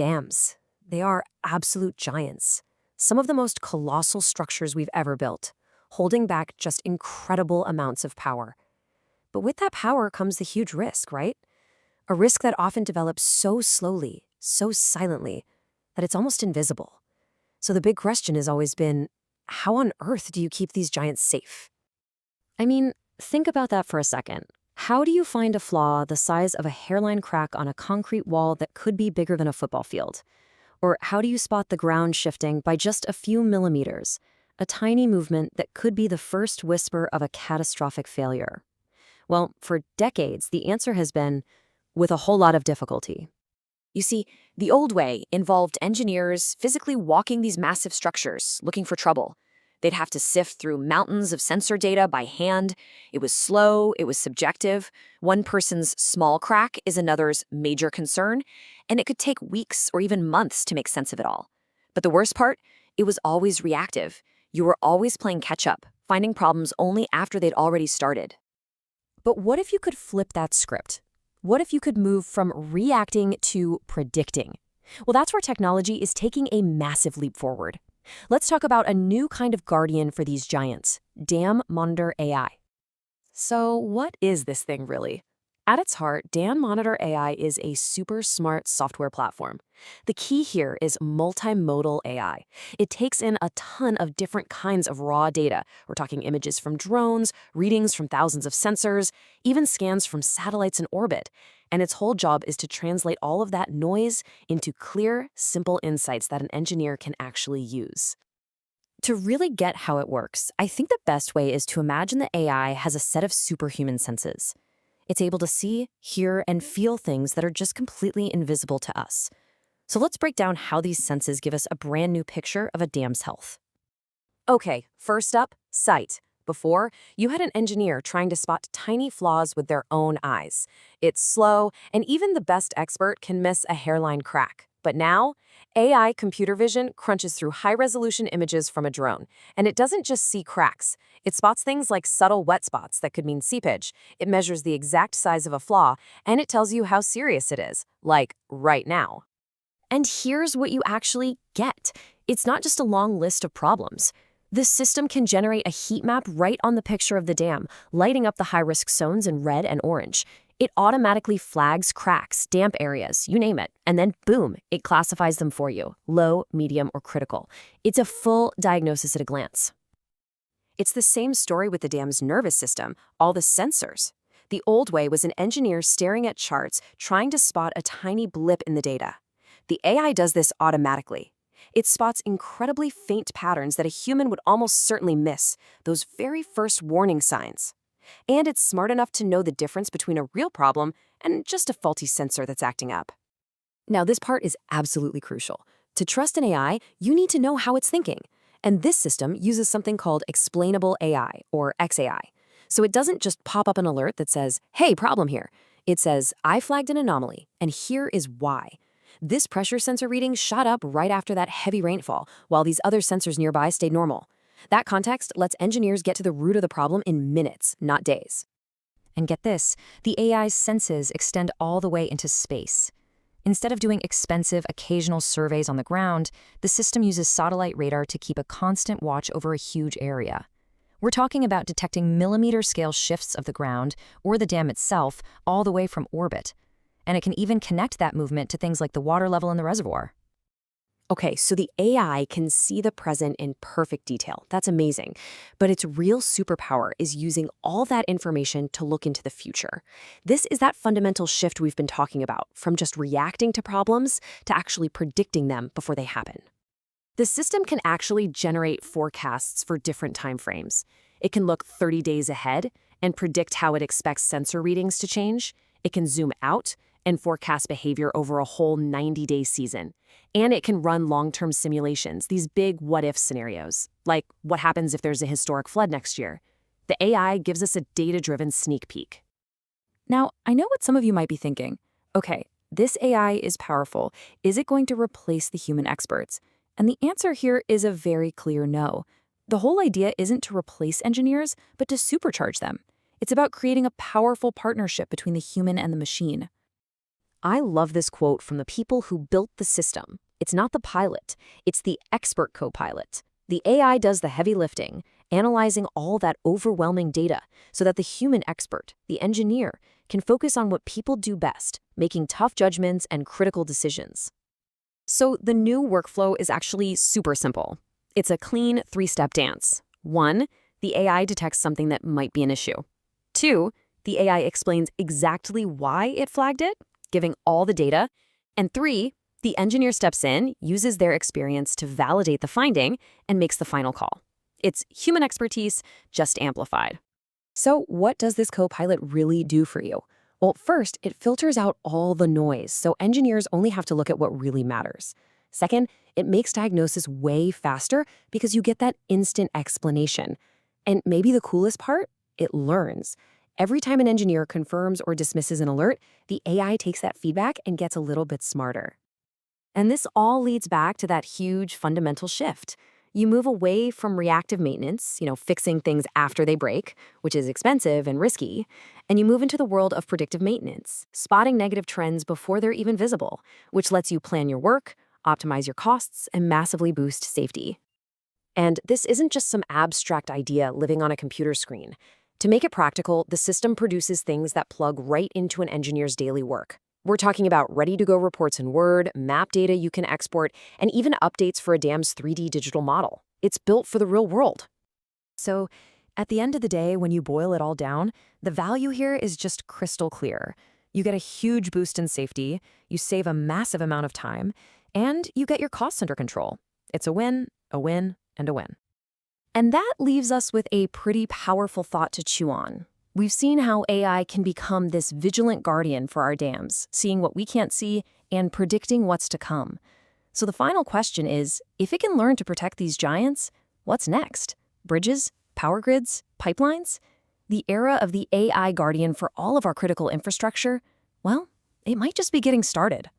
Dams. They are absolute giants. Some of the most colossal structures we've ever built, holding back just incredible amounts of power. But with that power comes the huge risk, right? A risk that often develops so slowly, so silently, that it's almost invisible. So the big question has always been, how on earth do you keep these giants safe? I mean, think about that for a second. How do you find a flaw the size of a hairline crack on a concrete wall that could be bigger than a football field? Or how do you spot the ground shifting by just a few millimeters, a tiny movement that could be the first whisper of a catastrophic failure? Well, for decades, the answer has been with a whole lot of difficulty. You see, the old way involved engineers physically walking these massive structures, looking for trouble. They'd have to sift through mountains of sensor data by hand. It was slow, it was subjective. One person's small crack is another's major concern, and it could take weeks or even months to make sense of it all. But the worst part, it was always reactive. You were always playing catch-up, finding problems only after they'd already started. But what if you could flip that script? What if you could move from reacting to predicting? Well, that's where technology is taking a massive leap forward. Let's talk about a new kind of guardian for these giants, DamMonitor AI. So what is this thing really? At its heart, DamMonitor AI is a super smart software platform. The key here is multimodal AI. It takes in a ton of different kinds of raw data. We're talking images from drones, readings from thousands of sensors, even scans from satellites in orbit. And its whole job is to translate all of that noise into clear, simple insights that an engineer can actually use. To really get how it works, I think the best way is to imagine the AI has a set of superhuman senses. It's able to see, hear, and feel things that are just completely invisible to us. So let's break down how these senses give us a brand new picture of a dam's health. Okay, first up, sight. Before, you had an engineer trying to spot tiny flaws with their own eyes. It's slow, and even the best expert can miss a hairline crack. But now, AI computer vision crunches through high-resolution images from a drone, and it doesn't just see cracks. It spots things like subtle wet spots that could mean seepage. It measures the exact size of a flaw, and it tells you how serious it is, like right now. And here's what you actually get. It's not just a long list of problems. This system can generate a heat map right on the picture of the dam, lighting up the high-risk zones in red and orange. It automatically flags cracks, damp areas, you name it, and then boom, it classifies them for you, low, medium, or critical. It's a full diagnosis at a glance. It's the same story with the dam's nervous system, all the sensors. The old way was an engineer staring at charts, trying to spot a tiny blip in the data. The AI does this automatically. It spots incredibly faint patterns that a human would almost certainly miss, those very first warning signs. And it's smart enough to know the difference between a real problem and just a faulty sensor that's acting up. Now, this part is absolutely crucial. To trust an AI, you need to know how it's thinking. And this system uses something called explainable AI, or XAI. So it doesn't just pop up an alert that says, hey, problem here. It says, I flagged an anomaly, and here is why. This pressure sensor reading shot up right after that heavy rainfall, while these other sensors nearby stayed normal. That context lets engineers get to the root of the problem in minutes, not days. And get this, the AI's senses extend all the way into space. Instead of doing expensive, occasional surveys on the ground, the system uses satellite radar to keep a constant watch over a huge area. We're talking about detecting millimeter-scale shifts of the ground, or the dam itself, all the way from orbit. And it can even connect that movement to things like the water level in the reservoir. Okay, so the AI can see the present in perfect detail. That's amazing. But its real superpower is using all that information to look into the future. This is that fundamental shift we've been talking about, from just reacting to problems to actually predicting them before they happen. The system can actually generate forecasts for different time frames. It can look 30 days ahead and predict how it expects sensor readings to change. It can zoom out and forecast behavior over a whole 90-day season. And it can run long-term simulations, these big what-if scenarios, like what happens if there's a historic flood next year. The AI gives us a data-driven sneak peek. Now, I know what some of you might be thinking. Okay, this AI is powerful. Is it going to replace the human experts? And the answer here is a very clear no. The whole idea isn't to replace engineers, but to supercharge them. It's about creating a powerful partnership between the human and the machine. I love this quote from the people who built the system. It's not the pilot, it's the expert co-pilot. The AI does the heavy lifting, analyzing all that overwhelming data so that the human expert, the engineer, can focus on what people do best, making tough judgments and critical decisions. So the new workflow is actually super simple. It's a clean 3-step dance. 1, the AI detects something that might be an issue. 2, the AI explains exactly why it flagged it, giving all the data. And 3, the engineer steps in, uses their experience to validate the finding, and makes the final call. It's human expertise, just amplified. So what does this co-pilot really do for you? Well, first, it filters out all the noise, so engineers only have to look at what really matters. Second, it makes diagnosis way faster because you get that instant explanation. And maybe the coolest part? It learns. Every time an engineer confirms or dismisses an alert, the AI takes that feedback and gets a little bit smarter. And this all leads back to that huge fundamental shift. You move away from reactive maintenance, fixing things after they break, which is expensive and risky, and you move into the world of predictive maintenance, spotting negative trends before they're even visible, which lets you plan your work, optimize your costs, and massively boost safety. And this isn't just some abstract idea living on a computer screen. To make it practical, the system produces things that plug right into an engineer's daily work. We're talking about ready-to-go reports in Word, map data you can export, and even updates for a dam's 3D digital model. It's built for the real world. So, at the end of the day, when you boil it all down, the value here is just crystal clear. You get a huge boost in safety, you save a massive amount of time, and you get your costs under control. It's a win, and a win. And that leaves us with a pretty powerful thought to chew on. We've seen how AI can become this vigilant guardian for our dams, seeing what we can't see and predicting what's to come. So the final question is, if it can learn to protect these giants, what's next? Bridges? Power grids? Pipelines? The era of the AI guardian for all of our critical infrastructure? Well, it might just be getting started.